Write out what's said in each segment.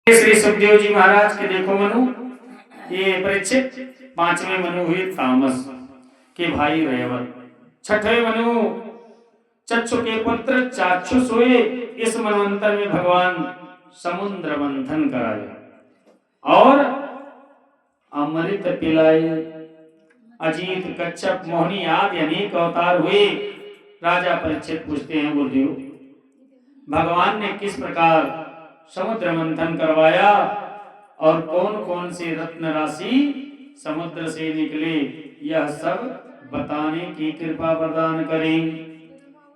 श्री सुखदेव जी महाराज के देखो मनु, ये परीक्षित पांचवें मनु हुए तामस के भाई रेवत, छठे मनु चक्षु के पुत्र चाक्षुष हुए। इस मनवंतर में भगवान समुद्र मंथन कराए और अमृत पिलाए। अजीत, कच्छप, मोहिनी आदि अनेक अवतार हुए। राजा परीक्षित पूछते हैं, गुरुदेव भगवान ने किस प्रकार समुद्र मंथन करवाया और कौन कौन से रत्न राशि समुद्र से निकले, यह सब बताने की कृपा प्रदान करें।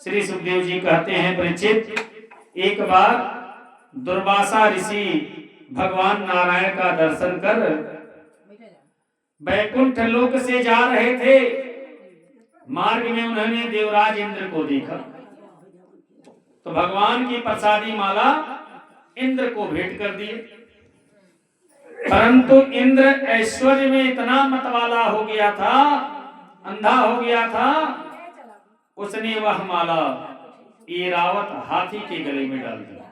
श्री सुखदेव जी कहते हैं, परीक्षित एक बार दुर्वासा ऋषि भगवान नारायण का दर्शन कर वैकुंठ लोक से जा रहे थे। मार्ग में उन्होंने देवराज इंद्र को देखा तो भगवान की प्रसादी माला इंद्र को भेंट कर दिए, परंतु इंद्र ऐश्वर्य में इतना मतवाला हो गया था, अंधा हो गया था, उसने वह माला ऐरावत हाथी के गले में डाल दिया।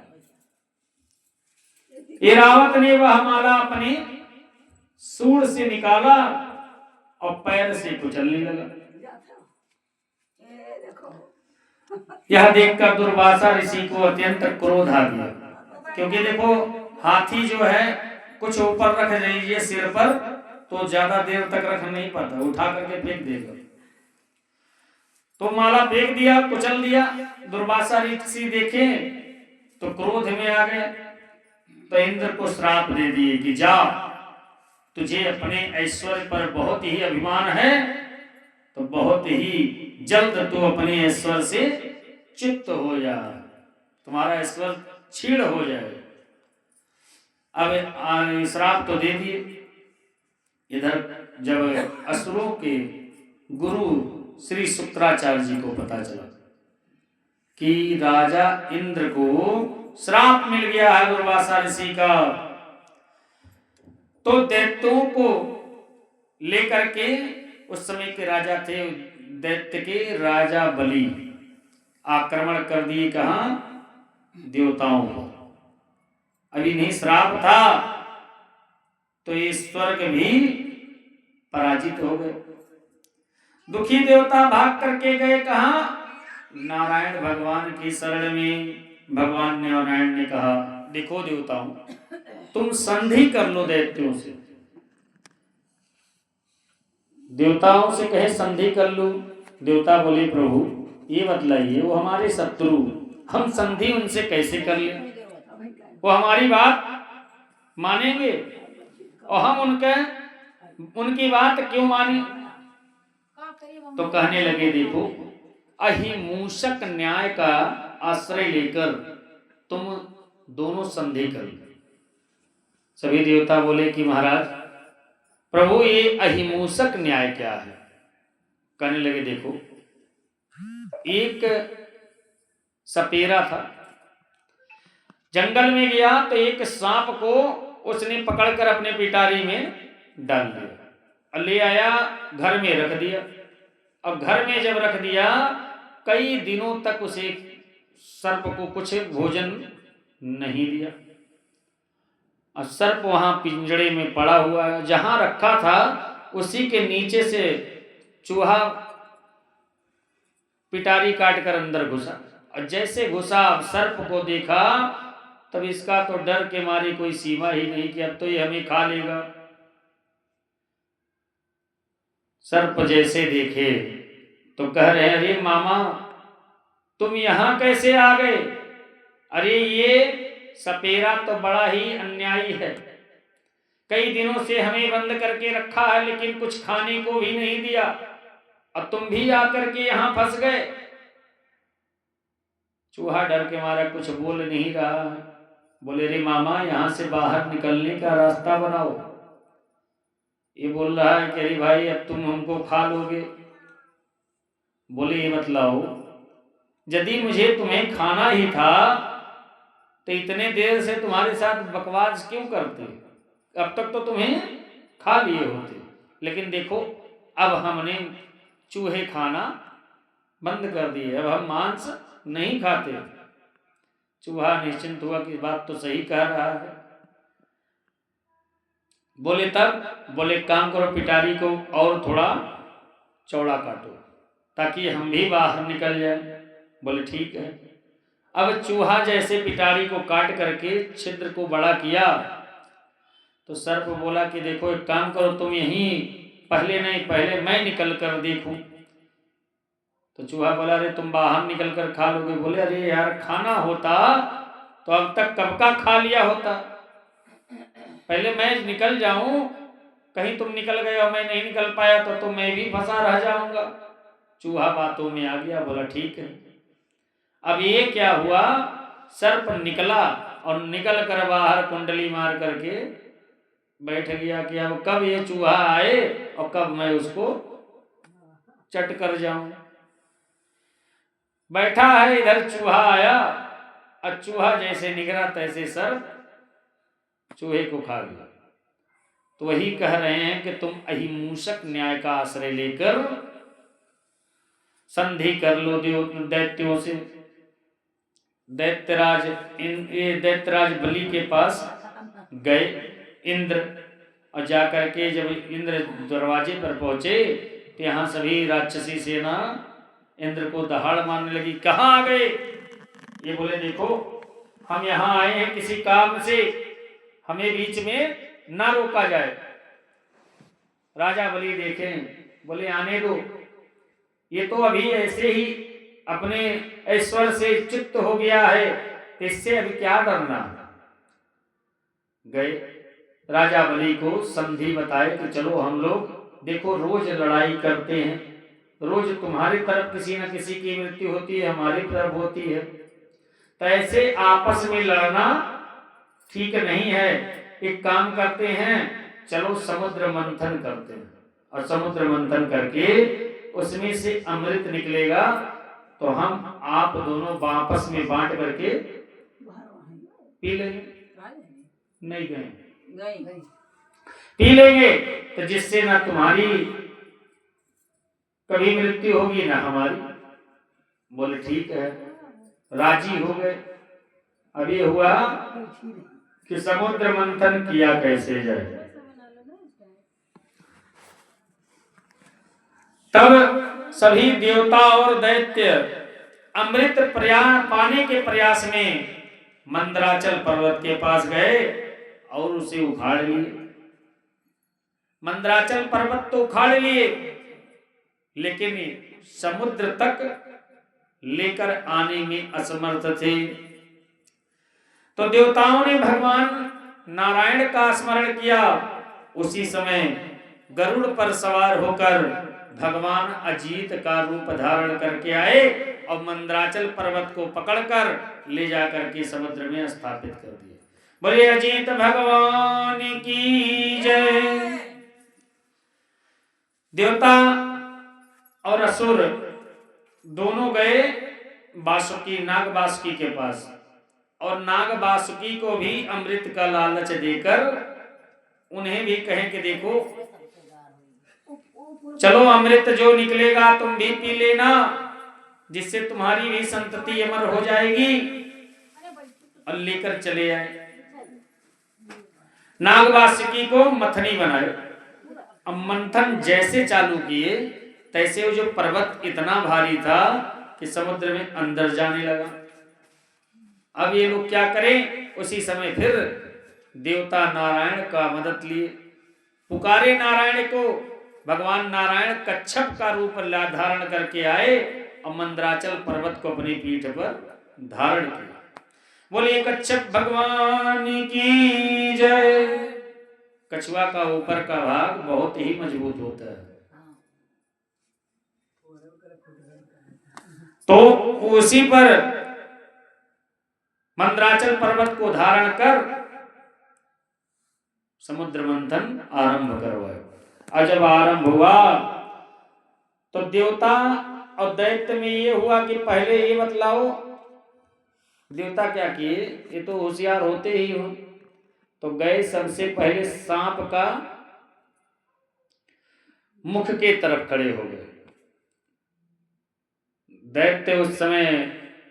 ऐरावत ने वह माला अपने सूंड से निकाला और पैर से कुचलने लगा। यह देखकर दुर्वासा ऋषि को अत्यंत क्रोध आ गया, क्योंकि देखो हाथी जो है कुछ ऊपर रख दीजिए सिर पर तो ज्यादा देर तक रख नहीं पाता, उठा करके फेंक देगा। तो माला फेंक दिया, कुचल दिया। दुर्वासा ऋषि देखे तो क्रोध में आ गए, तो इंद्र को श्राप दे दिए कि जा, तुझे अपने ऐश्वर्य पर बहुत ही अभिमान है, तो बहुत ही जल्द तू अपने ऐश्वर्य से चित्त हो जा, तुम्हारा ऐश्वर्य छीड़ हो जाए। अब श्राप तो दे दिए। इधर जब असुरों के गुरु श्री शुक्राचार्य जी को पता चला कि राजा इंद्र को श्राप मिल गया है दुर्वासा ऋषि का, तो दैत्यों को लेकर के, उस समय के राजा थे दैत्य के राजा बलि, आक्रमण कर दिए कहां, देवताओं को। अभी नहीं श्राप था तो ये स्वर्ग भी पराजित हो गए। दुखी देवता भाग करके गए कहां, नारायण भगवान की शरण में। भगवान ने नारायण ने कहा, देखो देवताओं, तुम संधि कर लो दैत्यों से। देवताओं से कहे संधि कर लो। देवता बोले, प्रभु ये बतलाइए, वो हमारे शत्रु, हम संधि उनसे कैसे कर ले, वो हमारी बात मानेंगे और हम उनकी बात क्यों माने। तो कहने लगे, देखो अहिमूषक न्याय का आश्रय लेकर तुम दोनों संधि कर लो। सभी देवता बोले कि महाराज प्रभु ये अहिमूषक न्याय क्या है। कहने लगे, देखो एक सपेरा था, जंगल में गया तो एक सांप को उसने पकड़कर अपने पिटारी में डाल दिया, ले आया घर में रख दिया। अब घर में जब रख दिया, कई दिनों तक उसे सर्प को कुछ भोजन नहीं दिया। और सर्प वहां पिंजड़े में पड़ा हुआ है, जहां रखा था उसी के नीचे से चूहा पिटारी काट कर अंदर घुसा। और जैसे घुसा, सर्प को देखा, तब इसका तो डर के मारे कोई सीमा ही नहीं कि अब तो ये हमें खा लेगा। सर्प जैसे देखे तो कह रहे, अरे मामा तुम यहां कैसे आ गए। अरे ये सपेरा तो बड़ा ही अन्यायी है, कई दिनों से हमें बंद करके रखा है लेकिन कुछ खाने को भी नहीं दिया, और तुम भी आकर के यहां फंस गए। चूहा डर के मारा कुछ बोल नहीं रहा। बोले, रे मामा यहां से बाहर निकलने का रास्ता बनाओ। ये बोल रहा है कि अरे भाई अब तुम हमको खा लोगे। बोले, ये बतलाओ, यदि मुझे तुम्हें खाना ही था तो इतने देर से तुम्हारे साथ बकवास क्यों करते, अब तक तो तुम्हें खा लिए होते। लेकिन देखो अब हमने चूहे खाना बंद कर दिए, अब हम मांस नहीं खाते। चूहा निश्चिंत हुआ कि बात तो सही कह रहा है, बोले तब, बोले काम करो, पिटारी को और थोड़ा चौड़ा काटो ताकि हम भी बाहर निकल जाए। बोले ठीक है। अब चूहा जैसे पिटारी को काट करके छिद्र को बड़ा किया तो सर्प बोला कि देखो एक काम करो, तुम यहीं पहले नहीं, पहले मैं निकल कर देखूं। तो चूहा बोला अरे तुम बाहर निकल कर खा लोगे। बोले अरे यार खाना होता तो अब तक कब का खा लिया होता, पहले मैं निकल जाऊं, कहीं तुम निकल गए और मैं नहीं निकल पाया तो मैं भी फंसा रह जाऊंगा। चूहा बातों में आ गया, बोला ठीक है। अब ये क्या हुआ, सर्प निकला और निकल कर बाहर कुंडली मार करके बैठ गया कि अब कब ये चूहा आए और कब मैं उसको चट कर जाऊं। बैठा है इधर, चूहा आया और चूहा जैसे निकला तैसे सर्प चूहे को खा गया। तो वही कह रहे हैं कि तुम अहिमूषक न्याय का आश्रय लेकर संधि कर लो दैत्यों से। दैत्यराज बलि के पास गए इंद्र, और जाकर के जब इंद्र दरवाजे पर पहुंचे तो यहाँ सभी राक्षसी सेना इंद्र को दहाड़ मारने लगी। कहाँ आ गए? ये बोले देखो हम यहाँ आए हैं किसी काम से, हमें बीच में ना रोका जाए। राजा बलि देखें, बोले आने दो, ये तो अभी ऐसे ही अपने ऐश्वर्य से चित्त हो गया है, इससे अभी क्या डरना। गए राजा बलि को संधि बताए कि चलो हम लोग देखो रोज लड़ाई करते हैं, रोज तुम्हारी तरफ किसी न किसी की मृत्यु होती है, हमारी तरफ होती है, तो ऐसे आपस में लड़ना ठीक नहीं है। एक काम करते हैं, चलो समुद्र मंथन करते हैं, और समुद्र मंथन करके उसमें से अमृत निकलेगा तो हम आप दोनों आपस में बांट करके पी लेंगे। नहीं गए, पी लेंगे, तो जिससे ना तुम्हारी कभी मृत्यु होगी ना हमारी। बोले ठीक है, राजी हो गए। अब ये हुआ कि समुद्र मंथन किया कैसे जाए। तब सभी देवता और दैत्य अमृत पाने के प्रयास में मंदराचल पर्वत के पास गए और उसे उखाड़ लिए। मंदराचल पर्वत तो उखाड़ लिए, लेकिन समुद्र तक लेकर आने में असमर्थ थे। तो देवताओं ने भगवान नारायण का स्मरण किया। उसी समय गरुड़ पर सवार होकर भगवान अजीत का रूप धारण करके आए और मंदराचल पर्वत को पकड़कर ले जाकर के समुद्र में स्थापित कर दिया। बोले अजीत भगवान की जय। देवता और असुर दोनों गए वासुकी, नाग वासुकी के पास, और नाग वासुकी को भी अमृत का लालच देकर उन्हें भी कहें कि देखो चलो अमृत जो निकलेगा तुम भी पी लेना, जिससे तुम्हारी भी संतति अमर हो जाएगी, और लेकर चले आए। नागवासुकी को मथनी बनाए। अब मंथन जैसे चालू किए तैसे वो जो पर्वत इतना भारी था कि समुद्र में अंदर जाने लगा। अब ये लोग क्या करें? उसी समय फिर देवता नारायण का मदद लिए, पुकारे नारायण को। भगवान नारायण कच्छप का रूप धारण करके आए और मंदराचल पर्वत को अपनी पीठ पर धारण किया। बोलिए कच्छप भगवान की जय। कछुआ का ऊपर का भाग बहुत ही मजबूत होता है, तो उसी पर मंदराचल पर्वत को धारण कर समुद्र मंथन आरंभ करवाया। और जब आरंभ हुआ तो देवता और दैत्य में ये हुआ कि पहले ये बतलाओ, देवता क्या किए, ये तो होशियार होते ही हो, तो गए सबसे पहले सांप का मुख के तरफ खड़े हो गए। दैत्य उस समय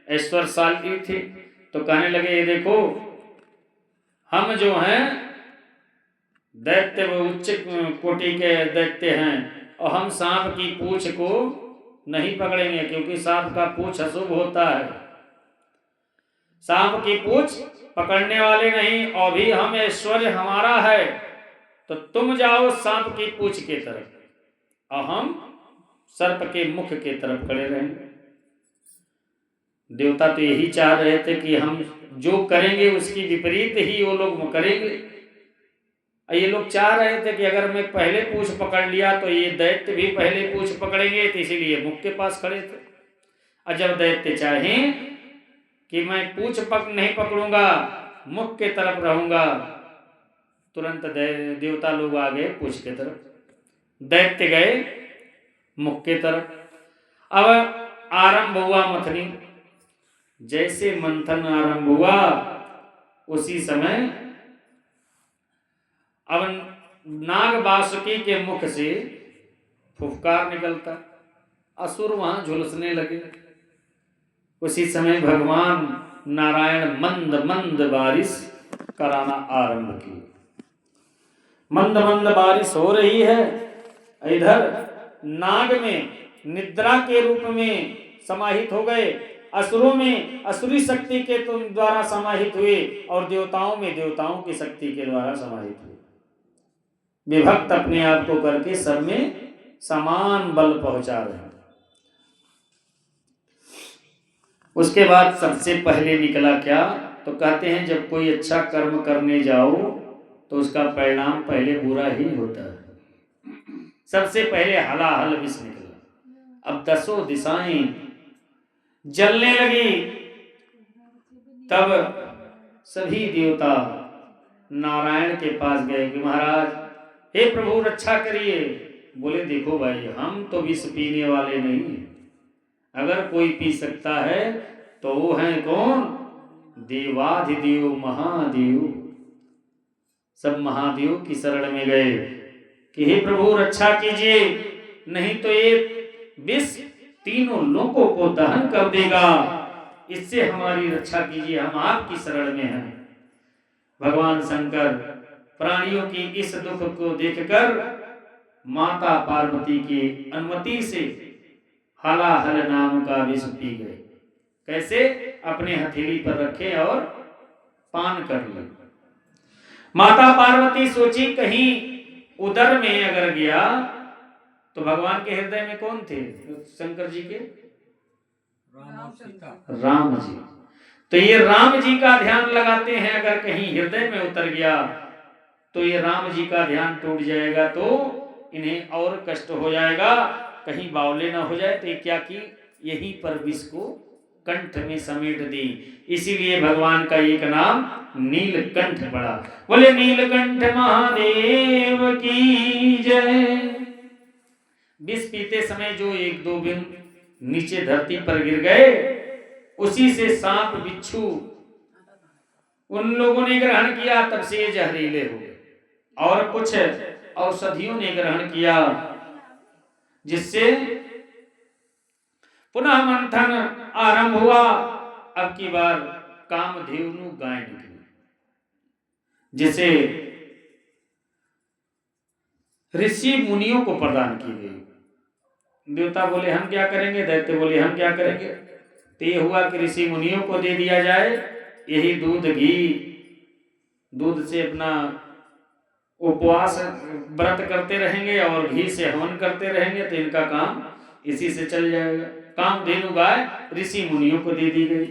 ऐश्वर्यशाली थे, तो कहने लगे ये देखो हम जो हैं दैत्य वो उच्च कोटि के दैत्य हैं और हम सांप की पूंछ को नहीं पकड़ेंगे, क्योंकि सांप का पूंछ अशुभ होता है। सांप की पूंछ पकड़ने वाले नहीं, और भी हम ऐश्वर्य हमारा है, तो तुम जाओ सांप की पूंछ के तरफ और हम सर्प के मुख के तरफ खड़े रहेंगे। देवता तो यही चाह रहे थे कि हम जो करेंगे उसकी विपरीत ही वो लोग करेंगे। ये लोग चाह रहे थे कि अगर मैं पहले पूंछ पकड़ लिया तो ये दैत्य भी पहले पूंछ पकड़ेंगे, तो इसीलिए मुख के पास खड़े थे। और जब दैत्य चाहें कि मैं पूंछ नहीं पकड़ूंगा, मुख के तरफ रहूंगा, तुरंत देवता लोग आ गए पूंछ के तरफ, दैत्य गए मुख के तरफ। अब आरंभ हुआ मंथनी। जैसे मंथन आरंभ हुआ उसी समय अब नाग वासुकी के मुख से फुफकार निकलता, असुर वहां झुलसने लगे। उसी समय भगवान नारायण मंद मंद बारिश कराना आरंभ की। मंद मंद बारिश हो रही है। इधर नाग में निद्रा के रूप में समाहित हो गए, असुरों में असुरी शक्ति के द्वारा समाहित हुए, और देवताओं में देवताओं की शक्ति के द्वारा समाहित हुए। विभक्त अपने आप को करके सब में समान बल पहुंचा रहे हैं। उसके बाद सबसे पहले निकला क्या, तो कहते हैं जब कोई अच्छा कर्म करने जाओ तो उसका परिणाम पहले बुरा ही होता है। सबसे पहले हलाहल विष निकला। अब 10 दिशाएं जलने लगी। तब सभी देवता नारायण के पास गए कि महाराज, हे प्रभु रक्षा करिए। बोले देखो भाई, हम तो विष पीने वाले नहीं, अगर कोई पी सकता है तो वो है कौन? देवाधिदेव महादेव। सब महादेव की शरण में गए कि हे प्रभु रक्षा कीजिए, नहीं तो ये विष तीनों लोगों को दहन कर देगा, इससे हमारी रक्षा कीजिए, हम आपकी शरण में हैं। भगवान शंकर प्राणियों की इस दुख को देखकर माता पार्वती की अनुमति से हलाहल नाम का विष पी गए। कैसे? अपने हथेली पर रखे और पान कर लिए। माता पार्वती सोची कहीं उदर में अगर गया तो भगवान के हृदय में कौन थे? शंकर जी के राम जी। तो ये राम जी का ध्यान लगाते हैं, अगर कहीं हृदय में उतर गया तो ये राम जी का ध्यान टूट जाएगा, तो इन्हें और कष्ट हो जाएगा, कहीं बावले ना हो जाए। तो क्या की यहीं पर विष को कंठ में समेट दी। इसीलिए भगवान का एक नाम नीलकंठ पड़ा। बोले नीलकंठ महादेव की जय। विष पीते समय जो 1-2 बिंद नीचे धरती पर गिर गए, उसी से सांप बिच्छू उन लोगों ने ग्रहण किया, तब से ये जहरीले हो गए। और कुछ औषधियों ने ग्रहण किया, जिससे पुनः मंथन आरंभ हुआ। अब की बार कामधेनु गाय निकली, जिसे ऋषि मुनियों को प्रदान की गई। देवता बोले हम क्या करेंगे, दैत्य बोले हम क्या करेंगे। तो ये हुआ कि ऋषि मुनियों को दे दिया जाए। यही दूध घी, दूध से अपना उपवास व्रत करते रहेंगे और घी से हवन करते रहेंगे, तो इनका काम इसी से चल जाएगा। कामधेनु गाय ऋषि मुनियों को दे दी गई।